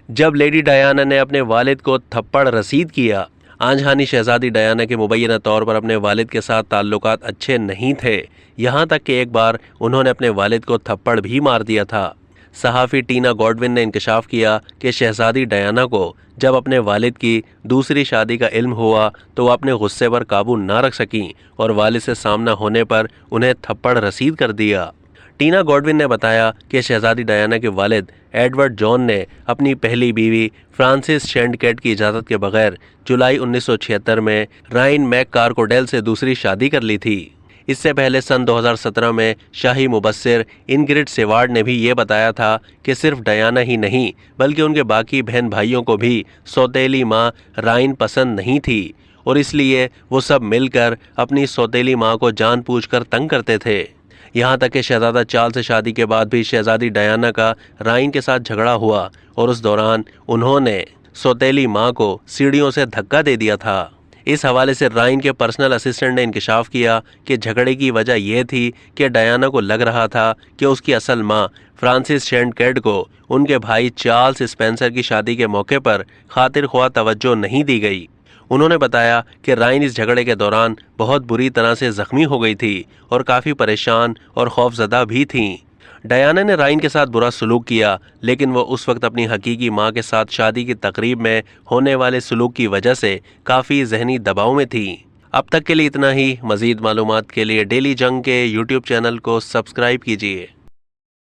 جب lady Diana نے اپنے والد کو تھپڑ رسید کیا، آنجہانی شہزادی ڈیانا کے مبینہ طور پر اپنے والد کے ساتھ تعلقات اچھے نہیں تھے، یہاں تک کہ ایک بار انہوں نے اپنے والد کو تھپڑ بھی مار دیا تھا۔ صحافی ٹینا گوڈون نے انکشاف کیا کہ شہزادی ڈیانا کو جب اپنے والد کی دوسری شادی کا علم ہوا تو وہ اپنے غصے پر قابو نہ رکھ سکیں اور والد سے سامنا ہونے پر انہیں تھپڑ رسید کر دیا۔ ٹینا گوڈون نے بتایا کہ شہزادی ڈیانا کے والد ایڈورڈ جان نے اپنی پہلی بیوی فرانسس شینڈکیٹ کی اجازت کے بغیر جولائی 1976 میں رائن میک کارکوڈیل سے دوسری شادی کر لی تھی۔ اس سے پہلے سن 2017 میں شاہی مبصر انگرڈ سیوارڈ نے بھی یہ بتایا تھا کہ صرف ڈیانا ہی نہیں بلکہ ان کے باقی بہن بھائیوں کو بھی سوتیلی ماں رائن پسند نہیں تھی اور اس لیے وہ سب مل کر اپنی سوتیلی ماں کو جان بوجھ کر تنگ کرتے تھے۔ یہاں تک کہ شہزادہ چارلس سے شادی کے بعد بھی شہزادی ڈیانا کا رائن کے ساتھ جھگڑا ہوا اور اس دوران انہوں نے سوتیلی ماں کو سیڑھیوں سے دھکا دے دیا تھا۔ اس حوالے سے رائن کے پرسنل اسسٹنٹ نے انکشاف کیا کہ جھگڑے کی وجہ یہ تھی کہ ڈیانا کو لگ رہا تھا کہ اس کی اصل ماں فرانسس شینڈکیٹ کو ان کے بھائی چارلس اسپینسر کی شادی کے موقع پر خاطر خواہ توجہ نہیں دی گئی۔ انہوں نے بتایا کہ رائن اس جھگڑے کے دوران بہت بری طرح سے زخمی ہو گئی تھی اور کافی پریشان اور خوفزدہ بھی تھیں۔ ڈیانا نے رائن کے ساتھ برا سلوک کیا لیکن وہ اس وقت اپنی حقیقی ماں کے ساتھ شادی کی تقریب میں ہونے والے سلوک کی وجہ سے کافی ذہنی دباؤ میں تھی۔ اب تک کے لیے اتنا ہی۔ مزید معلومات کے لیے ڈیلی جنگ کے یوٹیوب چینل کو سبسکرائب کیجیے۔